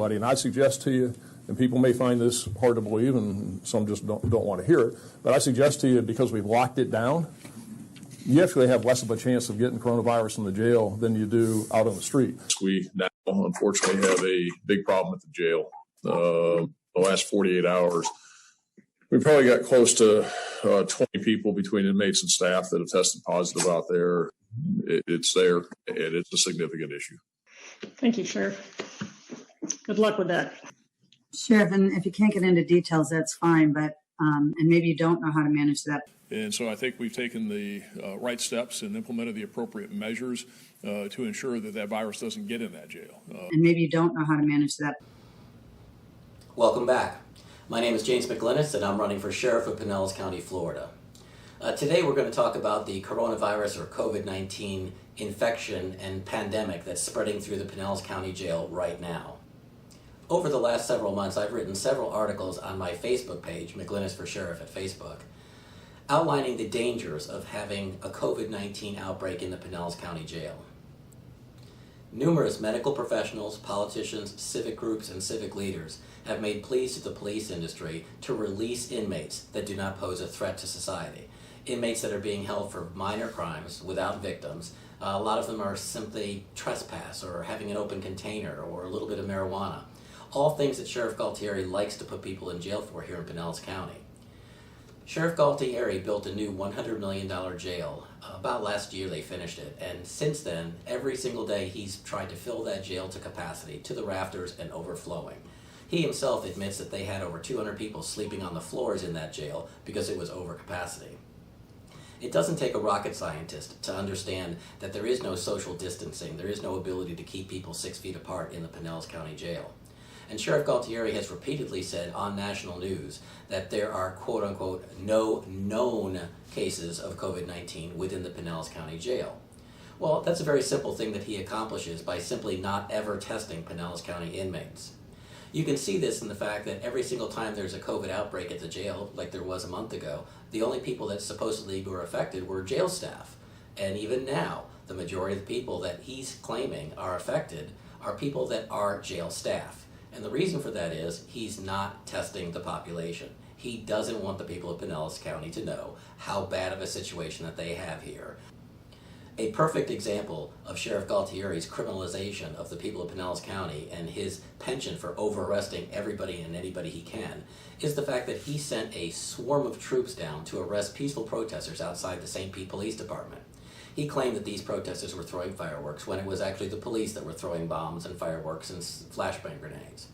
Buddy, and I suggest to you, and people may find this hard to believe, and some just don't want to hear it, but I suggest to you, because we've locked it down, you actually have less of a chance of getting coronavirus in the jail than you do out on the street. We now, unfortunately, have a big problem at the jail. The last 48 hours, we probably got close to 20 people between inmates and staff that have tested positive out there. It's there, and it's a significant issue. Thank you, Sheriff. Good luck with that. Sheriff, and if you can't get into details, that's fine, but and maybe you don't know how to manage that. And so I think we've taken the right steps and implemented the appropriate measures to ensure that that virus doesn't get in that jail. And maybe you don't know how to manage that. Welcome back. My name is James McLynas, and I'm running for Sheriff of Pinellas County, Florida. Today we're going to talk about the coronavirus or COVID-19 infection and pandemic that's spreading through the Pinellas County Jail right now. Over the last several months, I've written several articles on my Facebook page, McLynas for Sheriff at Facebook, outlining the dangers of having a COVID-19 outbreak in the Pinellas County Jail. Numerous medical professionals, politicians, civic groups, and civic leaders have made pleas to the police industry to release inmates that do not pose a threat to society. Inmates that are being held for minor crimes without victims. A lot of them are simply trespass or having an open container or a little bit of marijuana. All things that Sheriff Gualtieri likes to put people in jail for here in Pinellas County. Sheriff Gualtieri built a new $100 million jail. About last year they finished it, and since then, every single day he's tried to fill that jail to capacity, to the rafters and overflowing. He himself admits that they had over 200 people sleeping on the floors in that jail because it was over capacity. It doesn't take a rocket scientist to understand that there is no social distancing, there is no ability to keep people 6 feet apart in the Pinellas County Jail. And Sheriff Gualtieri has repeatedly said on national news that there are, quote-unquote, no known cases of COVID-19 within the Pinellas County Jail. Well, that's a very simple thing that he accomplishes by simply not ever testing Pinellas County inmates. You can see this in the fact that every single time there's a COVID outbreak at the jail, like there was a month ago, the only people that supposedly were affected were jail staff. And even now, the majority of the people that he's claiming are affected are people that are jail staff. And the reason for that is he's not testing the population. He doesn't want the people of Pinellas County to know how bad of a situation that they have here. A perfect example of Sheriff Gualtieri's criminalization of the people of Pinellas County and his penchant for over-arresting everybody and anybody he can is the fact that he sent a swarm of troops down to arrest peaceful protesters outside the St. Pete Police Department. He claimed that these protesters were throwing fireworks when it was actually the police that were throwing bombs and fireworks and flashbang grenades.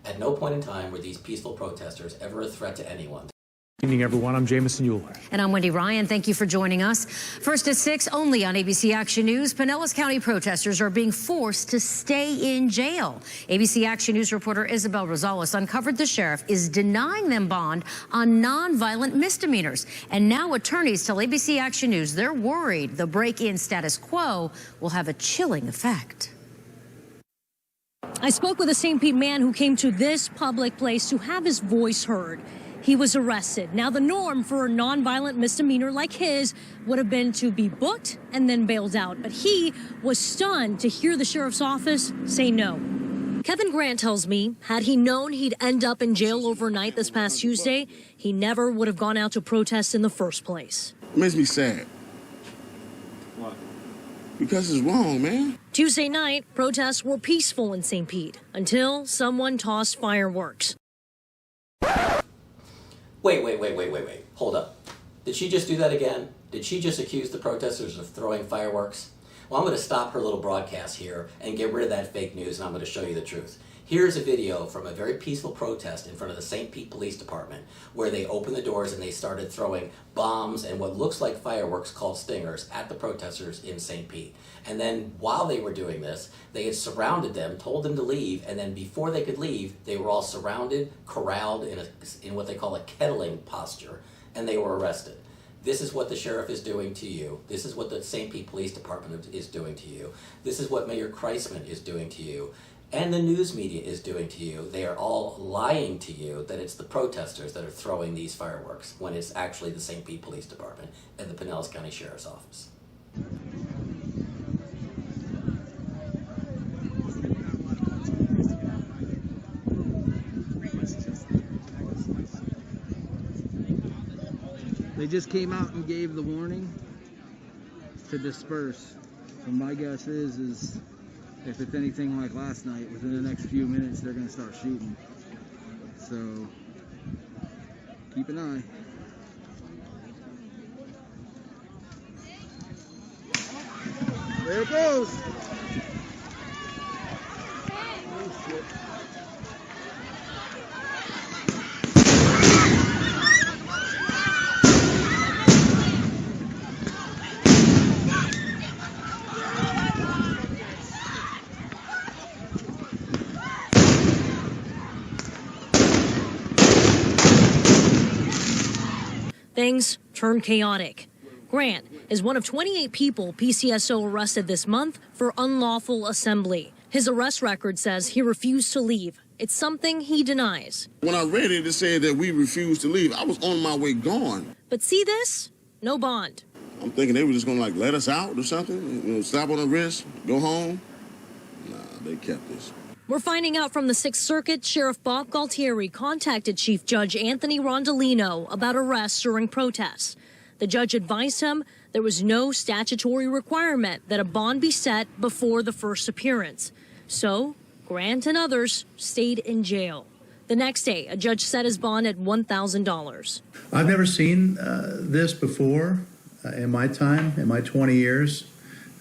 At no point in time were these peaceful protesters ever a threat to anyone. Good evening, everyone. I'm Jamison Euler. And I'm Wendy Ryan. Thank you for joining us. First at 6, only on ABC Action News, Pinellas County protesters are being forced to stay in jail. ABC Action News reporter Isabel Rosales uncovered the sheriff is denying them bond on nonviolent misdemeanors. And now attorneys tell ABC Action News they're worried the break-in status quo will have a chilling effect. I spoke with a St. Pete man who came to this public place to have his voice heard. He was arrested. Now, the norm for a nonviolent misdemeanor like his would have been to be booked and then bailed out. But he was stunned to hear the sheriff's office say no. Kevin Grant tells me, had he known he'd end up in jail overnight this past Tuesday, he never would have gone out to protest in the first place. It makes me sad. Why? Because it's wrong, man. Tuesday night, protests were peaceful in St. Pete until someone tossed fireworks. Wait. Hold up. Did she just do that again? Did she just accuse the protesters of throwing fireworks? Well, I'm going to stop her little broadcast here and get rid of that fake news, and I'm going to show you the truth. Here's a video from a very peaceful protest in front of the St. Pete Police Department where they opened the doors and they started throwing bombs and what looks like fireworks called stingers at the protesters in St. Pete. And then while they were doing this, they had surrounded them, told them to leave, and then before they could leave, they were all surrounded, corralled in what they call a kettling posture, and they were arrested. This is what the sheriff is doing to you. This is what the St. Pete Police Department is doing to you. This is what Mayor Kreisman is doing to you. And the news media is doing to you. They are all lying to you that it's the protesters that are throwing these fireworks when it's actually the St. Pete Police Department and the Pinellas County Sheriff's Office. They just came out and gave the warning to disperse. So my guess is if it's anything like last night, within the next few minutes, they're going to start shooting. So keep an eye. There it goes. Oh, shit. Things turn chaotic. Grant is one of 28 people PCSO arrested this month for unlawful assembly. His arrest record says he refused to leave. It's something he denies. When I read it, it said that we refused to leave. I was on my way gone. But see this? No bond. I'm thinking they were just going to let us out or something, slap on the wrist, go home. Nah, they kept us. We're finding out from the 6th Circuit, Sheriff Bob Gualtieri contacted Chief Judge Anthony Rondolino about arrests during protests. The judge advised him there was no statutory requirement that a bond be set before the first appearance. So Grant and others stayed in jail. The next day, a judge set his bond at $1,000. I've never seen this before in my time, in my 20 years.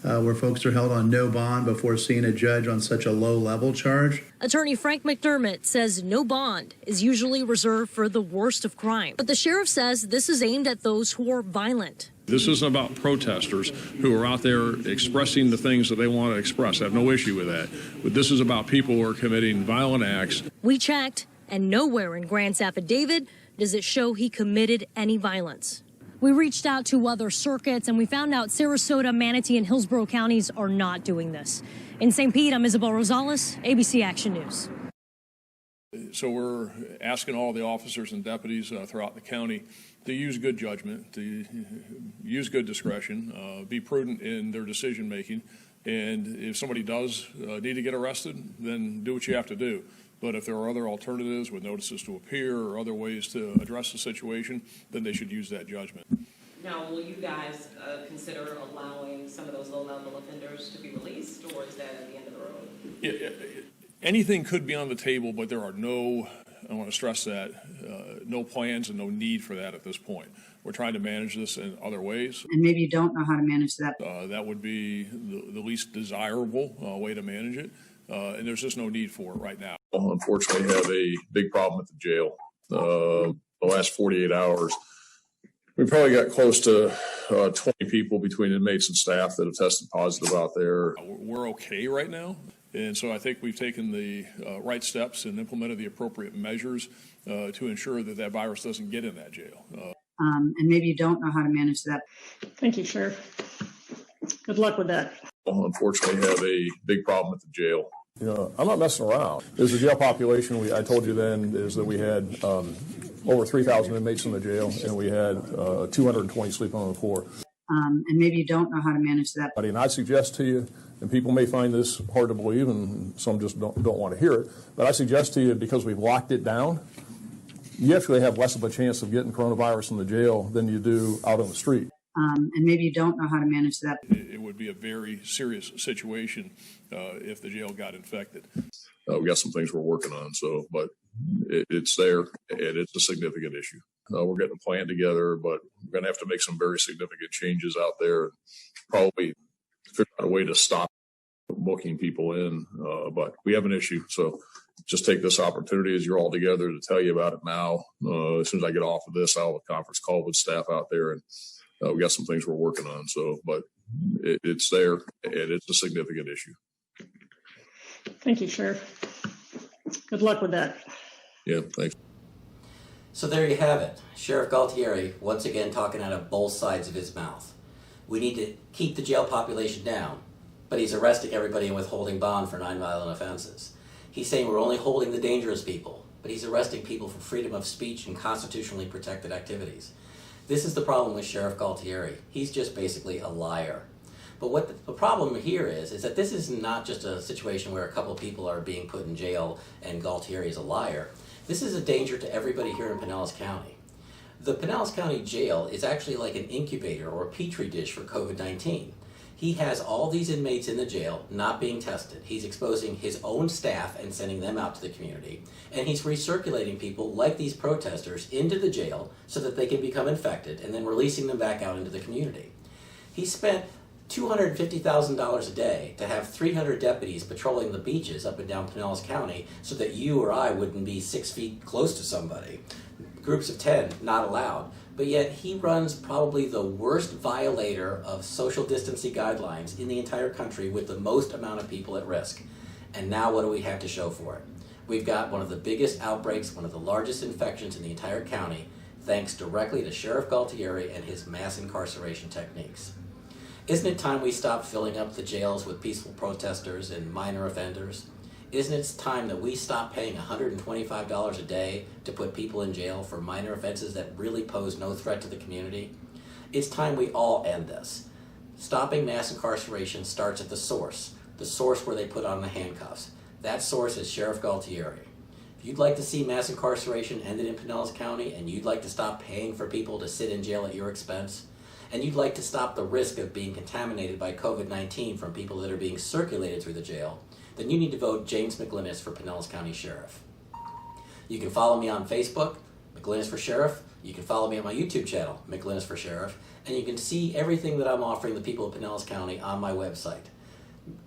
Where folks are held on no bond before seeing a judge on such a low-level charge. Attorney Frank McDermott says no bond is usually reserved for the worst of crime. But the sheriff says this is aimed at those who are violent. This isn't about protesters who are out there expressing the things that they want to express. I have no issue with that. But this is about people who are committing violent acts. We checked, and nowhere in Grant's affidavit does it show he committed any violence. We reached out to other circuits, and we found out Sarasota, Manatee, and Hillsborough counties are not doing this. In St. Pete, I'm Isabel Rosales, ABC Action News. So we're asking all the officers and deputies throughout the county to use good judgment, to use good discretion, be prudent in their decision making. And if somebody does need to get arrested, then do what you have to do. But if there are other alternatives with notices to appear or other ways to address the situation, then they should use that judgment. Now, will you guys consider allowing some of those low-level offenders to be released, or is that at the end of the road? Anything could be on the table, but there are no, I want to stress that, no plans and no need for that at this point. We're trying to manage this in other ways. And maybe you don't know how to manage that. That would be the least desirable way to manage it. And there's just no need for it right now. Unfortunately, we have a big problem at the jail. The last 48 hours, we probably got close to 20 people between inmates and staff that have tested positive out there. We're okay right now. And so I think we've taken the right steps and implemented the appropriate measures to ensure that that virus doesn't get in that jail. And maybe you don't know how to manage that. Thank you, Sheriff. Good luck with that. Unfortunately, we have a big problem at the jail. You know, I'm not messing around. There's a jail population, I told you then, is that we had over 3,000 inmates in the jail, and we had 220 sleeping on the floor. And maybe you don't know how to manage that. And I suggest to you, and people may find this hard to believe, and some just don't want to hear it, but I suggest to you, because we've locked it down, you actually have less of a chance of getting coronavirus in the jail than you do out on the street. And maybe you don't know how to manage that. It would be a very serious situation if the jail got infected. We got some things we're working on, but it's there, and it's a significant issue. We're getting a plan together, but we're going to have to make some very significant changes out there. Probably figure out a way to stop booking people in, but we have an issue. So just take this opportunity as you're all together to tell you about it now. As soon as I get off of this, I'll have a conference call with staff out there, and we got some things we're working on. But it's there, and it's a significant issue. Thank you, Sheriff. Good luck with that. Yeah, thanks. So there you have it. Sheriff Gualtieri once again talking out of both sides of his mouth. We need to keep the jail population down, but he's arresting everybody and withholding bond for nonviolent offenses. He's saying we're only holding the dangerous people, but he's arresting people for freedom of speech and constitutionally protected activities. This is the problem with Sheriff Gualtieri. He's just basically a liar. But what the problem here is that this is not just a situation where a couple of people are being put in jail and Gualtieri is a liar. This is a danger to everybody here in Pinellas County. The Pinellas County Jail is actually like an incubator or a petri dish for COVID-19. He has all these inmates in the jail not being tested. He's exposing his own staff and sending them out to the community. And he's recirculating people like these protesters into the jail so that they can become infected and then releasing them back out into the community. He spent $250,000 a day to have 300 deputies patrolling the beaches up and down Pinellas County so that you or I wouldn't be 6 feet close to somebody. Groups of 10 not allowed. But yet he runs probably the worst violator of social distancing guidelines in the entire country with the most amount of people at risk. And now what do we have to show for it? We've got one of the biggest outbreaks, one of the largest infections in the entire county, thanks directly to Sheriff Gualtieri and his mass incarceration techniques. Isn't it time we stop filling up the jails with peaceful protesters and minor offenders? Isn't it time that we stop paying $125 a day to put people in jail for minor offenses that really pose no threat to the community? It's time we all end this. Stopping mass incarceration starts at the source where they put on the handcuffs. That source is Sheriff Gualtieri. If you'd like to see mass incarceration ended in Pinellas County, and you'd like to stop paying for people to sit in jail at your expense, and you'd like to stop the risk of being contaminated by COVID-19 from people that are being circulated through the jail, then you need to vote James McLynas for Pinellas County Sheriff. You can follow me on Facebook, McLynas for Sheriff. You can follow me on my YouTube channel, McLynas for Sheriff. And you can see everything that I'm offering the people of Pinellas County on my website,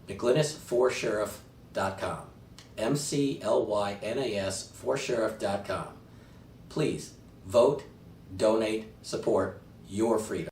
McLynas4Sheriff.com. McLynas4Sheriff.com. Please vote, donate, support your freedom.